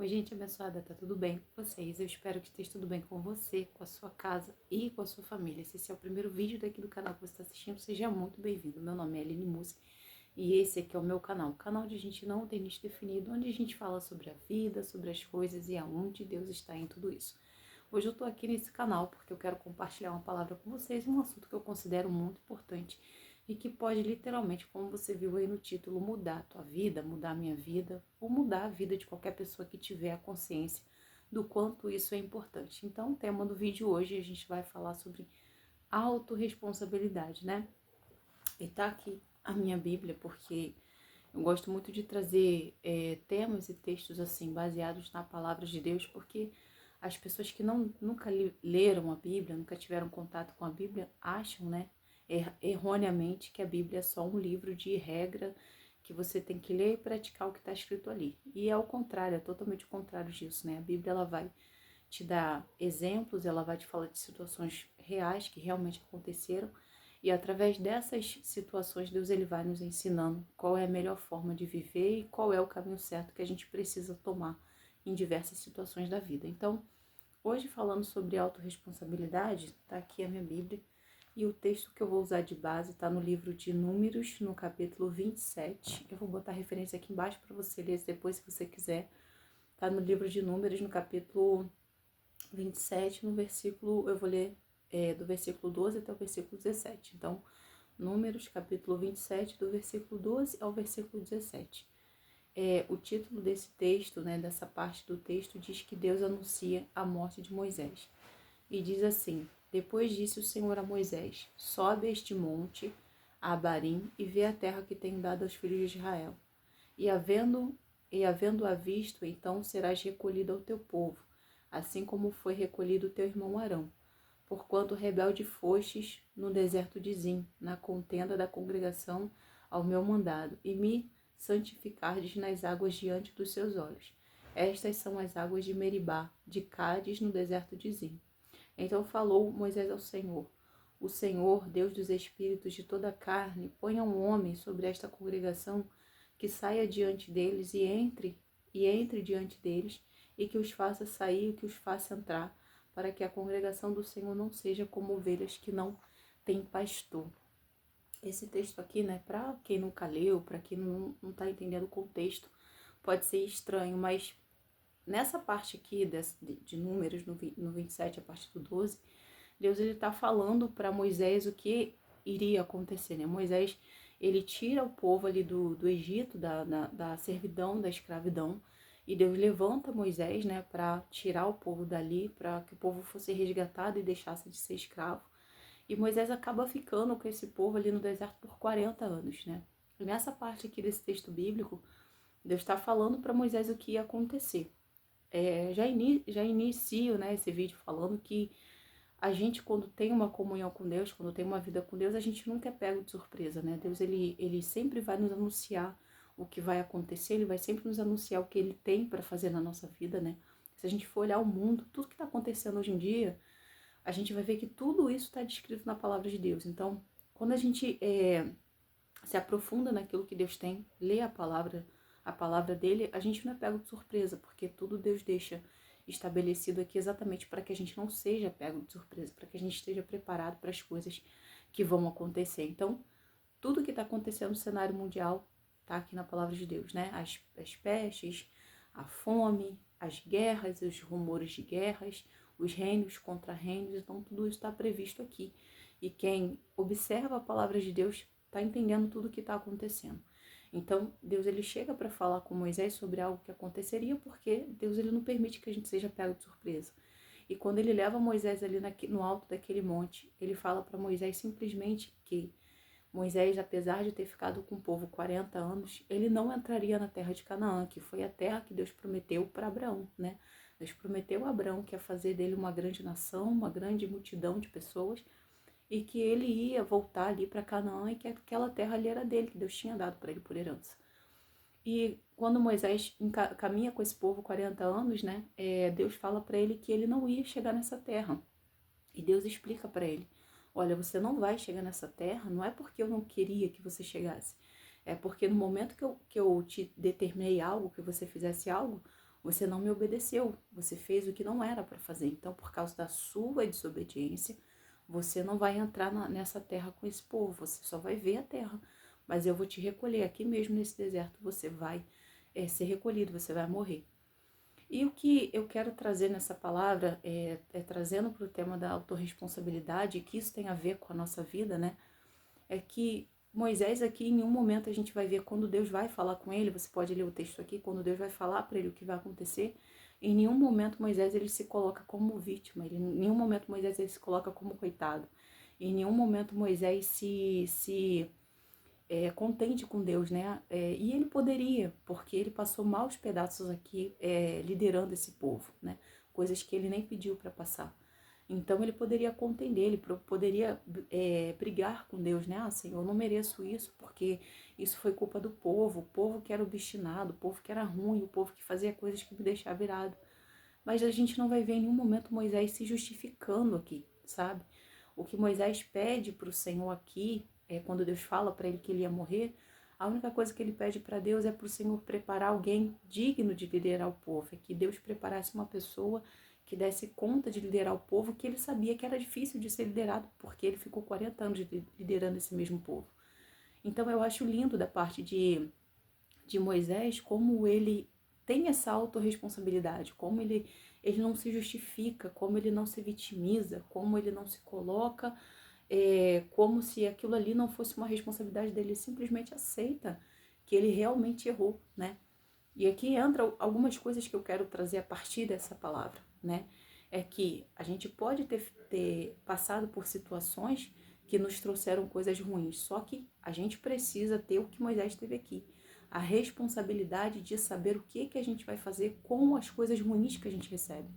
Oi, gente abençoada, tá tudo bem com vocês? Eu espero que esteja tudo bem com você, com a sua casa e com a sua família. Se esse é o primeiro vídeo daqui do canal que você está assistindo, seja muito bem-vindo. Meu nome é Aline Mussi e esse aqui é o meu canal, o canal onde a gente não tem nicho definido, onde a gente fala sobre a vida, sobre as coisas e aonde Deus está em tudo isso. Hoje eu tô aqui nesse canal porque eu quero compartilhar uma palavra com vocês, um assunto que eu considero muito importante e que pode literalmente, como você viu aí no título, mudar a tua vida, mudar a minha vida, ou mudar a vida de qualquer pessoa que tiver a consciência do quanto isso é importante. Então, o tema do vídeo hoje a gente vai falar sobre autorresponsabilidade, né? E tá aqui a minha Bíblia, porque eu gosto muito de trazer temas e textos assim, baseados na palavra de Deus, porque as pessoas que nunca leram a Bíblia, nunca tiveram contato com a Bíblia, acham, né, erroneamente, que a Bíblia é só um livro de regra que você tem que ler e praticar o que está escrito ali. E é o contrário, é totalmente o contrário disso, né? A Bíblia, ela vai te dar exemplos, ela vai te falar de situações reais que realmente aconteceram, e através dessas situações, Deus ele vai nos ensinando qual é a melhor forma de viver e qual é o caminho certo que a gente precisa tomar em diversas situações da vida. Então, hoje falando sobre autorresponsabilidade, tá aqui a minha Bíblia, e o texto que eu vou usar de base está no livro de Números, no capítulo 27. Eu vou botar a referência aqui embaixo para você ler depois, se você quiser. Tá no livro de Números, no capítulo 27, no versículo, eu vou ler do versículo 12 até o versículo 17. Então, Números, capítulo 27, do versículo 12 ao versículo 17. O título desse texto, né, dessa parte do texto, diz que Deus anuncia a morte de Moisés. E diz assim: depois disse o Senhor a Moisés: sobe a este monte, a Abarim, e vê a terra que tenho dado aos filhos de Israel. E havendo-a visto, então serás recolhido ao teu povo, assim como foi recolhido o teu irmão Arão. Porquanto rebelde fostes no deserto de Zim, na contenda da congregação ao meu mandado, e me santificardes nas águas diante dos seus olhos. Estas são as águas de Meribá, de Cádiz, no deserto de Zim. Então falou Moisés ao Senhor: o Senhor, Deus dos espíritos de toda a carne, ponha um homem sobre esta congregação, que saia diante deles e entre diante deles, e que os faça sair e que os faça entrar, para que a congregação do Senhor não seja como ovelhas que não têm pastor. Esse texto aqui, né, para quem nunca leu, para quem não tá entendendo o contexto, pode ser estranho, mas nessa parte aqui de Números, no 27, a partir do 12, Deus ele está falando para Moisés o que iria acontecer, né? Moisés, ele tira o povo ali do Egito, da servidão, da escravidão, e Deus levanta Moisés, né, para tirar o povo dali, para que o povo fosse resgatado e deixasse de ser escravo. E Moisés acaba ficando com esse povo ali no deserto por 40 anos, né? E nessa parte aqui desse texto bíblico, Deus está falando para Moisés o que ia acontecer. Já inicio, né, esse vídeo falando que a gente, quando tem uma comunhão com Deus, quando tem uma vida com Deus, a gente nunca é pego de surpresa, né? Deus, ele sempre vai nos anunciar o que vai acontecer, ele vai sempre nos anunciar o que ele tem para fazer na nossa vida, né? Se a gente for olhar o mundo, tudo que está acontecendo hoje em dia, a gente vai ver que tudo isso está descrito na palavra de Deus. Então, quando a gente se aprofunda naquilo que Deus tem, lê a palavra dele, a gente não é pego de surpresa, porque tudo Deus deixa estabelecido aqui exatamente para que a gente não seja pego de surpresa, para que a gente esteja preparado para as coisas que vão acontecer. Então, tudo que está acontecendo no cenário mundial está aqui na palavra de Deus, né? As pestes, a fome, as guerras, os rumores de guerras, os reinos contra reinos, então tudo isso está previsto aqui. E quem observa a palavra de Deus está entendendo tudo o que está acontecendo. Então, Deus ele chega para falar com Moisés sobre algo que aconteceria, porque Deus ele não permite que a gente seja pego de surpresa. E quando ele leva Moisés ali no alto daquele monte, ele fala para Moisés simplesmente que Moisés, apesar de ter ficado com o povo 40 anos, ele não entraria na terra de Canaã, que foi a terra que Deus prometeu para Abraão, né? Deus prometeu a Abraão que ia fazer dele uma grande nação, uma grande multidão de pessoas, e que ele ia voltar ali para Canaã e que aquela terra ali era dele, que Deus tinha dado para ele por herança. E quando Moisés caminha com esse povo 40 anos, né, Deus fala para ele que ele não ia chegar nessa terra. E Deus explica para ele: olha, você não vai chegar nessa terra, não é porque eu não queria que você chegasse, é porque no momento que eu te determinei algo, que você fizesse algo, Você não me obedeceu, você fez o que não era para fazer. Então, por causa da sua desobediência, você não vai entrar nessa terra com esse povo, você só vai ver a terra. Mas eu vou te recolher aqui mesmo nesse deserto, você vai ser recolhido, você vai morrer. E o que eu quero trazer nessa palavra, trazendo para o tema da autorresponsabilidade, que isso tem a ver com a nossa vida, né? É que Moisés aqui, em um momento, a gente vai ver quando Deus vai falar com ele, você pode ler o texto aqui, quando Deus vai falar para ele o que vai acontecer, em nenhum momento Moisés ele se coloca como vítima, em nenhum momento Moisés ele se coloca como coitado, em nenhum momento Moisés se contente com Deus, né? E ele poderia, porque ele passou maus pedaços aqui liderando esse povo, né? Coisas que ele nem pediu para passar. Então ele poderia contender, ele poderia brigar com Deus, né? Ah, Senhor, eu não mereço isso porque isso foi culpa do povo, o povo que era obstinado, o povo que era ruim, o povo que fazia coisas que me deixavam irado. Mas a gente não vai ver em nenhum momento Moisés se justificando aqui, sabe? O que Moisés pede para o Senhor aqui, quando Deus fala para ele que ele ia morrer, a única coisa que ele pede para Deus é para o Senhor preparar alguém digno de liderar o povo, é que Deus preparasse uma pessoa que desse conta de liderar o povo, que ele sabia que era difícil de ser liderado, porque ele ficou 40 anos liderando esse mesmo povo. Então eu acho lindo da parte de Moisés como ele tem essa autorresponsabilidade, como ele não se justifica, como ele não se vitimiza, como ele não se coloca como se aquilo ali não fosse uma responsabilidade dele, ele simplesmente aceita que ele realmente errou, né? E aqui entra algumas coisas que eu quero trazer a partir dessa palavra, né? É que a gente pode ter passado por situações que nos trouxeram coisas ruins, só que a gente precisa ter o que Moisés teve aqui, a responsabilidade de saber o que a gente vai fazer com as coisas ruins que a gente recebe.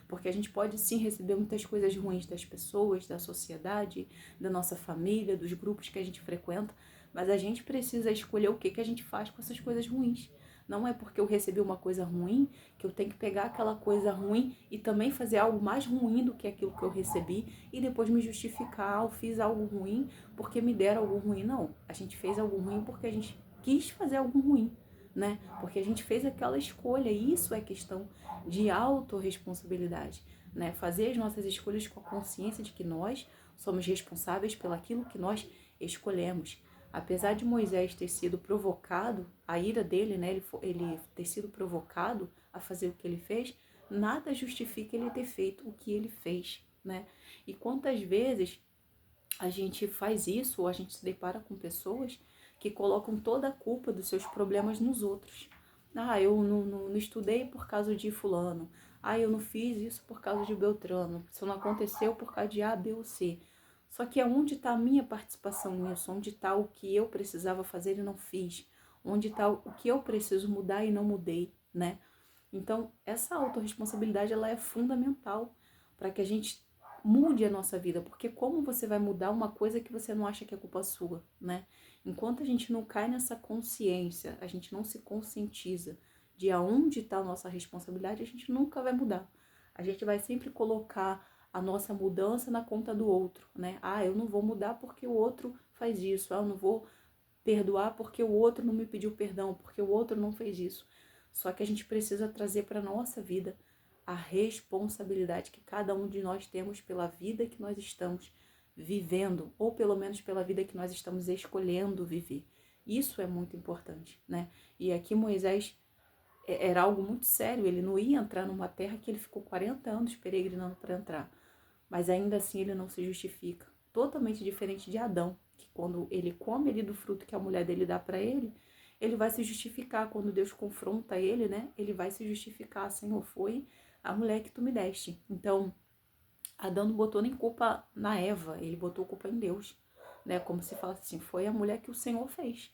Porque a gente pode sim receber muitas coisas ruins das pessoas, da sociedade, da nossa família, dos grupos que a gente frequenta, mas a gente precisa escolher o que a gente faz com essas coisas ruins. Não é porque eu recebi uma coisa ruim que eu tenho que pegar aquela coisa ruim e também fazer algo mais ruim do que aquilo que eu recebi e depois me justificar, eu fiz algo ruim porque me deram algo ruim. Não, a gente fez algo ruim porque a gente quis fazer algo ruim, né? Porque a gente fez aquela escolha e isso é questão de autorresponsabilidade, né? Fazer as nossas escolhas com a consciência de que nós somos responsáveis pelaquilo que nós escolhemos. Apesar de Moisés ter sido provocado, a ira dele, né, ele ter sido provocado a fazer o que ele fez, nada justifica ele ter feito o que ele fez, né? E quantas vezes a gente faz isso ou a gente se depara com pessoas que colocam toda a culpa dos seus problemas nos outros. Ah, eu não estudei por causa de fulano. Ah, eu não fiz isso por causa de Beltrano. Isso não aconteceu por causa de A, B ou C. Só que aonde está a minha participação nisso? Onde está o que eu precisava fazer e não fiz? Onde está o que eu preciso mudar e não mudei, né? Então, essa autorresponsabilidade, ela é fundamental para que a gente mude a nossa vida, porque como você vai mudar uma coisa que você não acha que é culpa sua, né? Enquanto a gente não cai nessa consciência, a gente não se conscientiza de aonde está a nossa responsabilidade, a gente nunca vai mudar. A gente vai sempre colocar a nossa mudança na conta do outro, né? Ah, eu não vou mudar porque o outro faz isso. Ah, eu não vou perdoar porque o outro não me pediu perdão, porque o outro não fez isso. Só que a gente precisa trazer para a nossa vida a responsabilidade que cada um de nós temos pela vida que nós estamos vivendo, ou pelo menos pela vida que nós estamos escolhendo viver. Isso é muito importante, né? E aqui Moisés era algo muito sério, ele não ia entrar numa terra que ele ficou 40 anos peregrinando para entrar, mas ainda assim ele não se justifica. Totalmente diferente de Adão, que quando ele come ali do fruto que a mulher dele dá para ele vai se justificar. Quando Deus confronta ele, né? Ele vai se justificar, Senhor, foi a mulher que tu me deste. Então, Adão não botou nem culpa na Eva, ele botou culpa em Deus, né? Como se falasse assim, foi a mulher que o Senhor fez,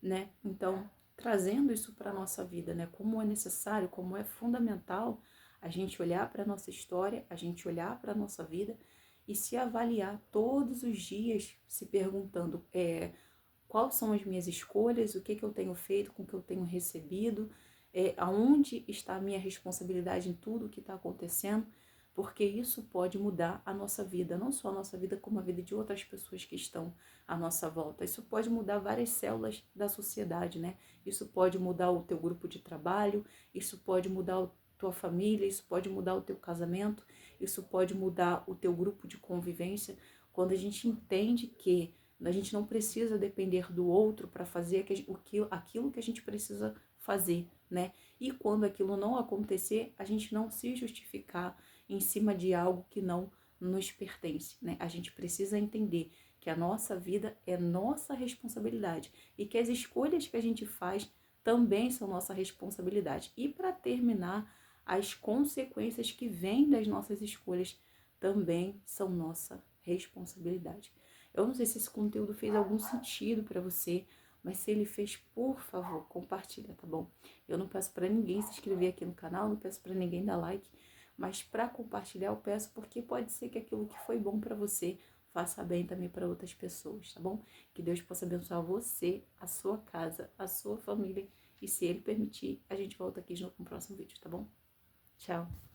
né? Então, trazendo isso para a nossa vida, né? Como é necessário, como é fundamental a gente olhar para a nossa história, a gente olhar para a nossa vida e se avaliar todos os dias, se perguntando quais são as minhas escolhas, o que eu tenho feito com o que eu tenho recebido, aonde está a minha responsabilidade em tudo o que está acontecendo, porque isso pode mudar a nossa vida, não só a nossa vida, como a vida de outras pessoas que estão à nossa volta. Isso pode mudar várias células da sociedade, né? Isso pode mudar o teu grupo de trabalho, isso pode mudar a tua família, isso pode mudar o teu casamento, isso pode mudar o teu grupo de convivência. Quando a gente entende que a gente não precisa depender do outro para fazer aquilo que a gente precisa fazer, né? E quando aquilo não acontecer, a gente não se justificar em cima de algo que não nos pertence, né? A gente precisa entender que a nossa vida é nossa responsabilidade e que as escolhas que a gente faz também são nossa responsabilidade. E para terminar, as consequências que vêm das nossas escolhas também são nossa responsabilidade. Eu não sei se esse conteúdo fez algum sentido para você, mas se ele fez, por favor, compartilha, tá bom? Eu não peço para ninguém se inscrever aqui no canal, não peço para ninguém dar like, mas para compartilhar eu peço porque pode ser que aquilo que foi bom para você faça bem também para outras pessoas, tá bom? Que Deus possa abençoar você, a sua casa, a sua família e se Ele permitir, a gente volta aqui de novo no próximo vídeo, tá bom? Tchau!